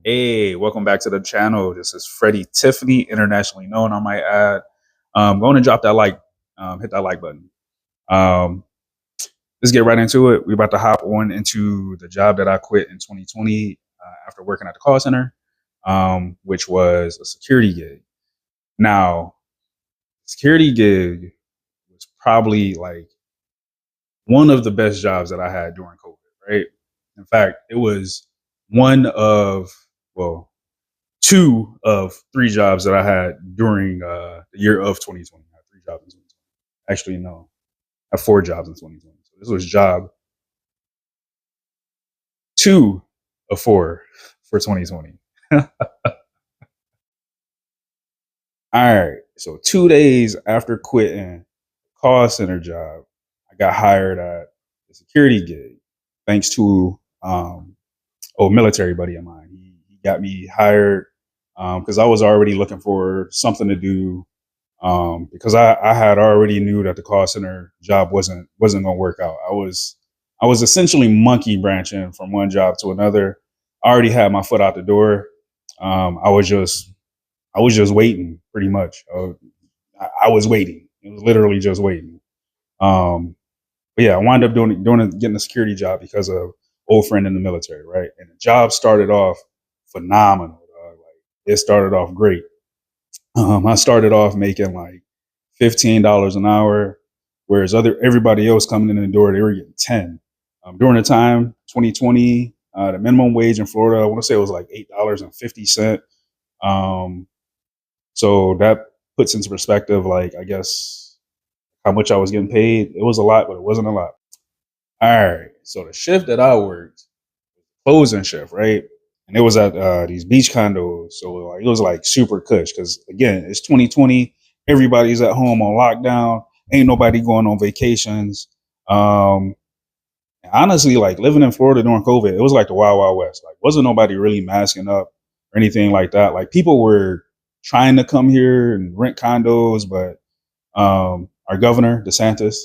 Hey, welcome back to the channel. This is Freddie Tiffany, internationally known, I might add. Going to drop that hit that like button. Um, let's get right into it. We're about to hop on into the job that I quit in 2020 after working at the call center, which was a security gig. Now, security gig was probably like one of the best jobs that I had during COVID, right? In fact, it was one of, well, two of three jobs that I had during the year of 2020. I had three jobs in 2020. Actually, no, I had four jobs in 2020. So this was job two of four for 2020. All right. So 2 days after quitting call center job, I got hired at a security gig thanks to a military buddy of mine. He got me hired because I was already looking for something to do because I had already knew that the call center job wasn't going to work out. I was essentially monkey branching from one job to another. I already had my foot out the door. I was just waiting, pretty much. I was waiting. It was literally just waiting. Um, but yeah, I wound up getting a security job because of old friend in the military, right? And the job started off phenomenal. Dog. Like it started off great. I started off making like $15 an hour, whereas everybody else coming in the door, they were getting 10. During the time 2020, the minimum wage in Florida, I want to say it was like $8.50. Um, so that puts into perspective, like I guess how much I was getting paid. It was a lot, but it wasn't a lot. All right. So the shift that I worked, closing shift, right? And it was at these beach condos. So like, it was like super cush because again, it's 2020. Everybody's at home on lockdown. Ain't nobody going on vacations. Um, honestly, like living in Florida during COVID, it was like the Wild Wild West. Like, wasn't nobody really masking up or anything like that. Like, people were trying to come here and rent condos, but our governor DeSantis,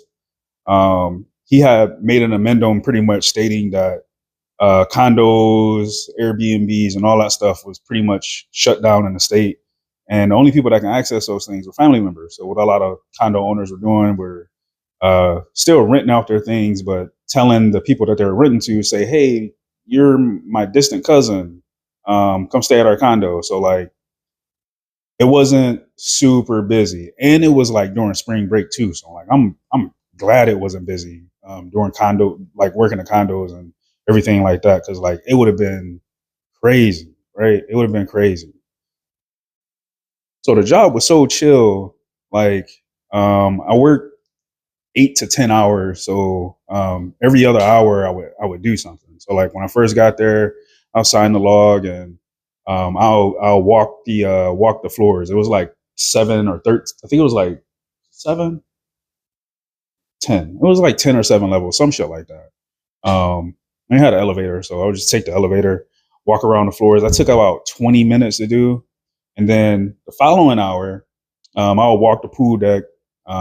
he had made an amendment pretty much stating that condos, Airbnbs, and all that stuff was pretty much shut down in the state. And the only people that can access those things were family members. So what a lot of condo owners were doing were still renting out their things, but telling the people that they're renting to, say, "Hey, you're my distant cousin. Come stay at our condo." So like, it wasn't super busy, and it was like during spring break too. So like, I'm glad it wasn't busy during condo, like working the condos and everything like that, because like it would have been crazy, right? It would have been crazy. So the job was so chill. Like, I worked 8 to 10 hours. So every other hour I would do something. So like when I first got there, I'll sign the log and I'll walk the floors. It was like 7 or 13. I think it was like 7, 10. It was like 10 or 7 levels, some shit like that. I had an elevator, so I would just take the elevator, walk around the floors. I took about 20 minutes to do, and then the following hour, I would walk the pool deck,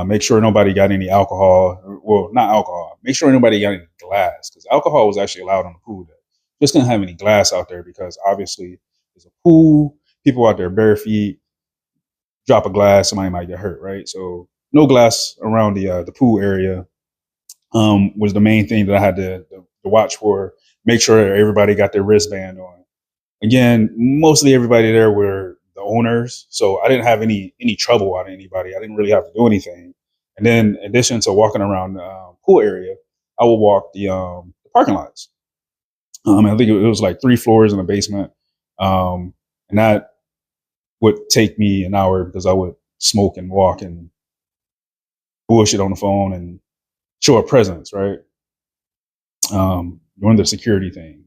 make sure nobody got any alcohol. Well, not alcohol. Make sure nobody got any glass, because alcohol was actually allowed on the pool deck. Just couldn't have any glass out there because obviously there's a pool, people out there bare feet, drop a glass, somebody might get hurt, right? So no glass around the pool area was the main thing that I had to watch for. Make sure everybody got their wristband on. Again, mostly everybody there were the owners, so I didn't have any trouble out of anybody. I didn't really have to do anything. And then, in addition to walking around the pool area, I would walk the parking lots. I think it was like 3 floors in the basement, and that would take me an hour because I would smoke and walk and bullshit on the phone and show a presence, right? Doing the security thing.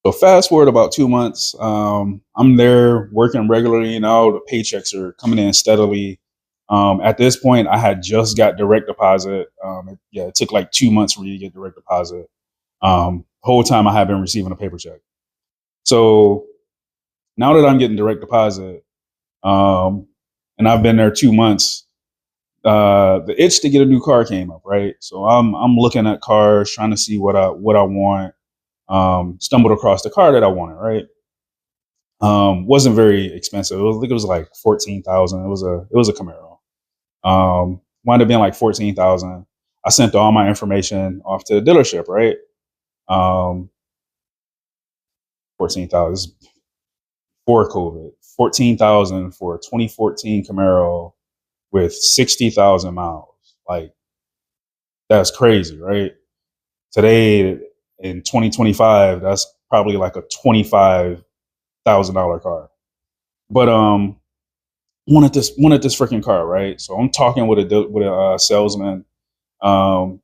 So fast forward about 2 months, I'm there working regularly now. The paychecks are coming in steadily. At this point, I had just got direct deposit. It took like 2 months for me to get direct deposit. The whole time I had been receiving a paper check. So now that I'm getting direct deposit, um, and I've been there 2 months, the itch to get a new car came up, right? So I'm looking at cars, trying to see what I want. Stumbled across the car that I wanted, right? Wasn't very expensive. I think it was like 14,000. It was a Camaro. Wound up being like 14,000. I sent all my information off to the dealership, right? Um, 14,000 for COVID. 14,000 for a 2014 Camaro with 60,000 miles. Like, that's crazy, right? Today in 2025, that's probably like a $25,000 car. But wanted this freaking car, right? So I'm talking with a salesman, um,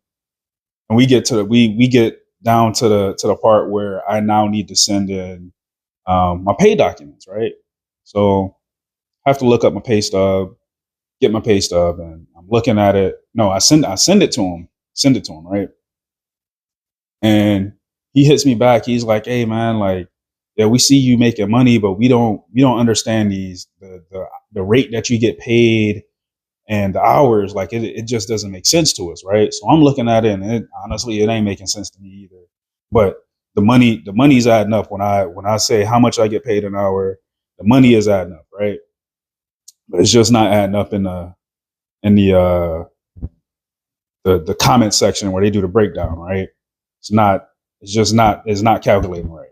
and we get down to the part where I now need to send in my pay documents, right? So I have to look up my pay stub, get my pay stub, and I'm looking at it. No, I send it to him, right? And he hits me back. He's like, "Hey, man, like, yeah, we see you making money, but we don't understand the rate that you get paid and the hours. Like, it just doesn't make sense to us, right?" So I'm looking at it, and honestly, it ain't making sense to me either. But the money's adding up when I say how much I get paid an hour. The money is adding up, right? But it's just not adding up in the comment section where they do the breakdown, right? It's not. It's just not. It's not calculating right.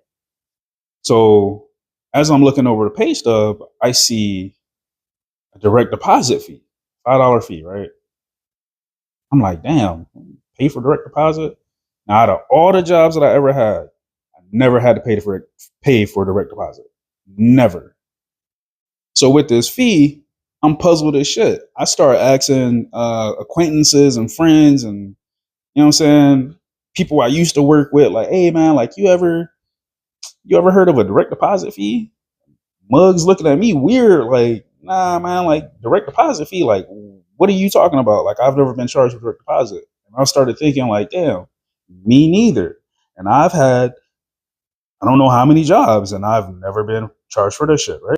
So as I'm looking over the pay stub, I see a direct deposit fee, $5 fee, right? I'm like, damn, pay for direct deposit. Now, out of all the jobs that I ever had, I never had to pay for direct deposit. Never. So with this fee, I'm puzzled as shit. I start asking acquaintances and friends, and you know what I'm saying, people I used to work with, like, hey man, like, you ever heard of a direct deposit fee? Mugs looking at me weird, like, nah, man, like, direct deposit fee, like, what are you talking about? Like, I've never been charged with direct deposit. And I started thinking, like, damn, me neither. And I don't know how many jobs, and I've never been charged for this shit, right?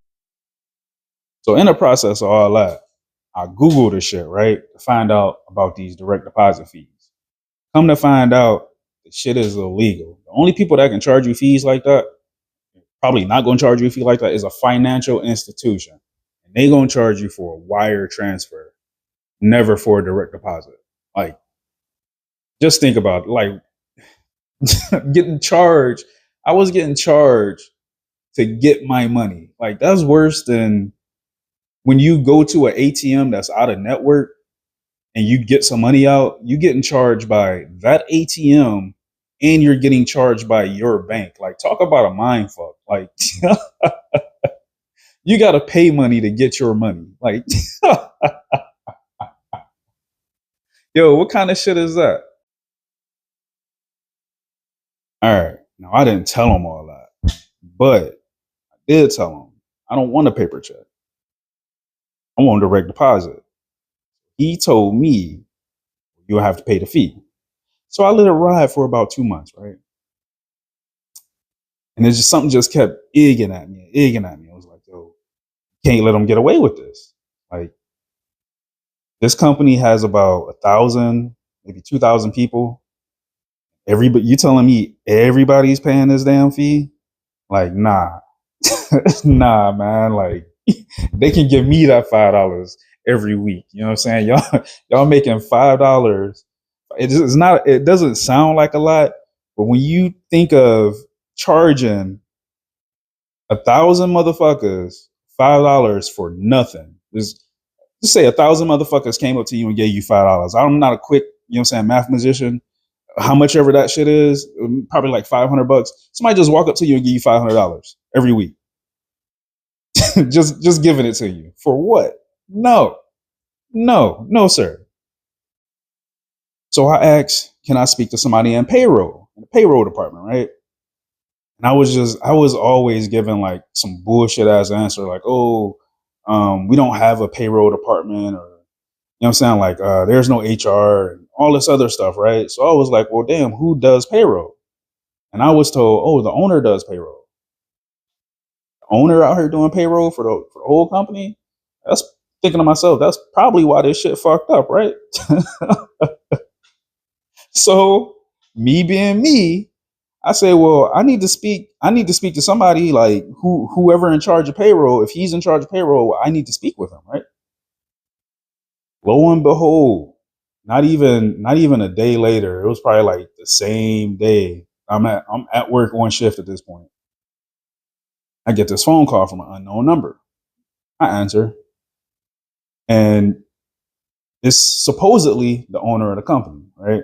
So in the process of all that, I Googled this shit, right, to find out about these direct deposit fees. Come to find out, the shit is illegal. The only people that can charge you fees like that, probably not going to charge you a fee like that, is a financial institution. And they going to charge you for a wire transfer, never for a direct deposit. Like, just think about it. Like, getting charged. I was getting charged to get my money. Like, that's worse than when you go to an ATM that's out of network and you get some money out, you getting charged by that ATM and you're getting charged by your bank. Like, talk about a mind fuck. Like, you got to pay money to get your money. Like, yo, what kind of shit is that? All right. Now, I didn't tell him all that, but I did tell him I don't want a paper check. I want a direct deposit. He told me you'll have to pay the fee. So I let it ride for about 2 months, right? And it's just something just kept egging at me, egging at me. I was like, yo, can't let them get away with this. Like, this company has about 1,000, maybe 2,000 people. Everybody, you telling me everybody's paying this damn fee? Like, nah, nah, man. Like, they can give me that $5 every week. You know what I'm saying? Y'all making $5. It's not. It doesn't sound like a lot, but when you think of charging 1,000 motherfuckers $5 for nothing, just say 1,000 motherfuckers came up to you and gave you $5. I'm not a quick, you know what I'm saying, mathematician. How much ever that shit is, probably like $500. Somebody just walk up to you and give you $500 every week. just giving it to you for what? No, no, sir. So I asked, can I speak to somebody in the payroll department, right? And I was always given like some bullshit ass answer, like, oh, we don't have a payroll department, or you know what I'm saying, like, there's no HR and all this other stuff, right? So I was like, well, damn, who does payroll? And I was told, oh, the owner does payroll. The owner out here doing payroll for the whole company. That's thinking to myself, that's probably why this shit fucked up, right? So me being me, I say, well, I need to speak to somebody like whoever in charge of payroll. If he's in charge of payroll, I need to speak with him, right? Lo and behold, not even a day later, it was probably like the same day. I'm at work on shift at this point. I get this phone call from an unknown number. I answer, and it's supposedly the owner of the company, right?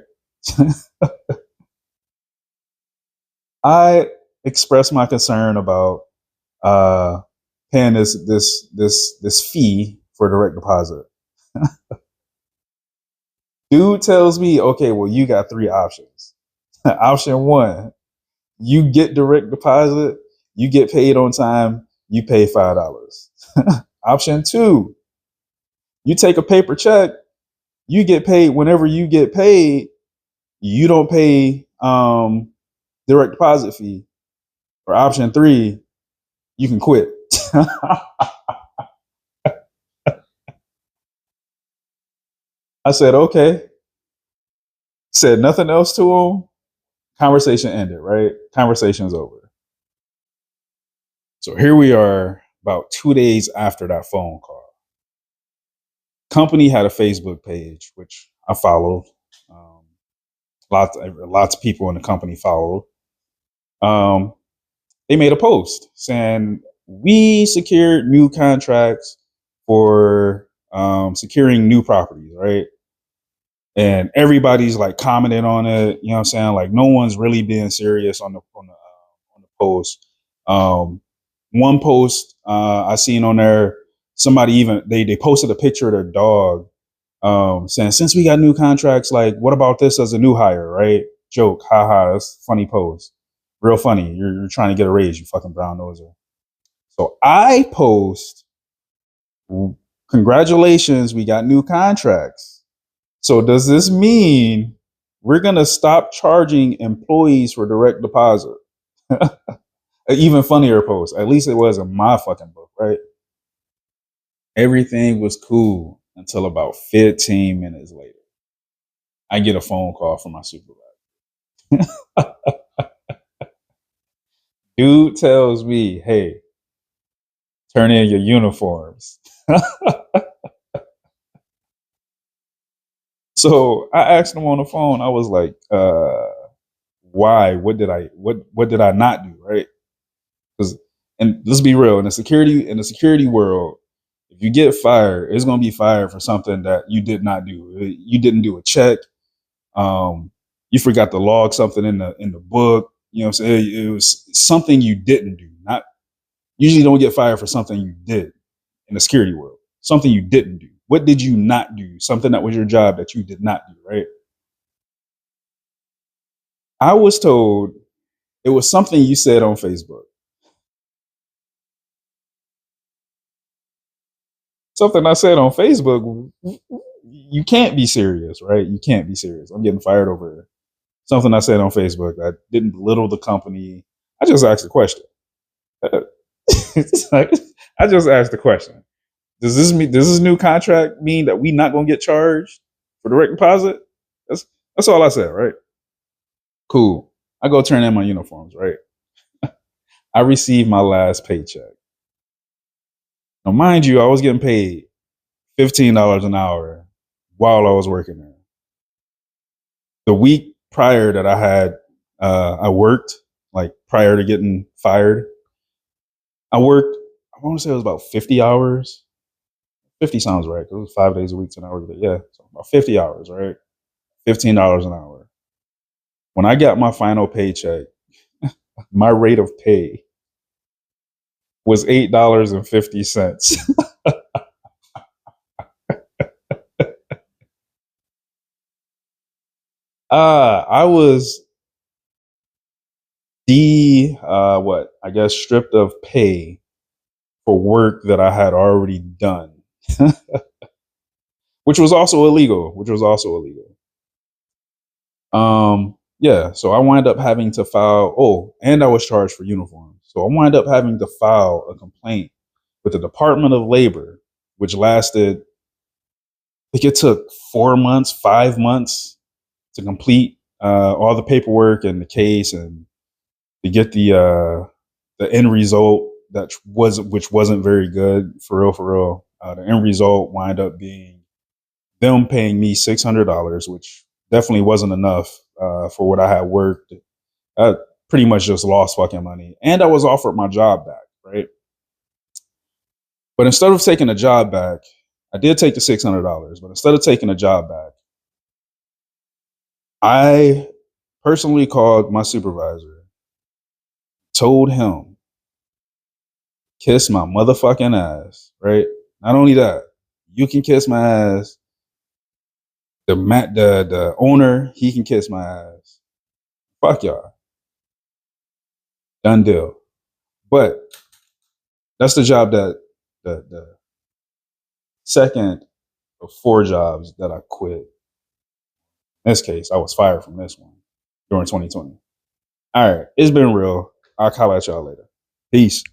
I expressed my concern about uh, paying this fee for direct deposit. Dude tells me, okay, well, you got three options. Option one, you get direct deposit, you get paid on time, you pay $5. Option two, you take a paper check, you get paid whenever you get paid, you don't pay direct deposit fee. Or option three, you can quit. I said, okay. Said nothing else to him. Conversation ended, right? Conversation's over. So here we are about 2 days after that phone call. Company had a Facebook page, which I followed. Um, lots of people in the company followed. Um, they made a post saying, we secured new contracts for securing new properties, right? And everybody's like commenting on it. You know what I'm saying? Like no one's really being serious on the post. Um, one post I seen on there, somebody even they posted a picture of their dog, saying since we got new contracts, like what about this as a new hire, right? Joke, haha, that's a funny post, real funny. You're trying to get a raise, you fucking brown noser. So I post, congratulations, we got new contracts. So does this mean we're gonna stop charging employees for direct deposit? An even funnier post. At least it was in my fucking book, right? Everything was cool until about 15 minutes later. I get a phone call from my supervisor. Dude tells me, hey, turn in your uniforms. So I asked him on the phone, I was like, why? What did I not do? Right? Because and let's be real, in the security world, if you get fired, it's gonna be fired for something that you did not do. You didn't do a check. Um, you forgot to log something in the book. You know what I'm saying? It was something you didn't do. Not usually don't get fired for something you did in the security world. Something you didn't do. What did you not do? Something that was your job that you did not do, right? I was told it was something you said on Facebook. Something I said on Facebook. You can't be serious, right? You can't be serious. I'm getting fired over something I said on Facebook. I didn't belittle the company. I just asked a question. It's like, I just asked the question. Does this new contract mean that we not gonna get charged for direct deposit? That's that's all I said, right? Cool. I go turn in my uniforms, right? I received my last paycheck. Now, mind you, I was getting paid $15 an hour while I was working there. The week prior that I worked, like prior to getting fired, I worked, I want to say it was about 50 hours. 50 sounds right. It was 5 days a week, 10 hours a day. Yeah. So about 50 hours, right? $15 an hour. When I got my final paycheck, my rate of pay was $8.50. I was what I guess stripped of pay for work that I had already done, which was also illegal. Yeah, so I wind up having to file. Oh, and I was charged for uniforms, so I wind up having to file a complaint with the Department of Labor, which lasted. I think it took 4 months, 5 months to complete all the paperwork and the case, and to get the end result which wasn't very good for real. For real, the end result wind up being them paying me $600, which definitely wasn't enough for what I had worked. I pretty much just lost fucking money, and I was offered my job back, right? But instead of taking the job back, I did take the $600. But instead of taking the job back, I personally called my supervisor, told him, kiss my motherfucking ass, right? Not only that, you can kiss my ass. The owner, he can kiss my ass. Fuck y'all. Done deal. But that's the job that the second of 4 jobs that I quit. In this case, I was fired from this one during 2020. All right, it's been real. I'll call at y'all later. Peace.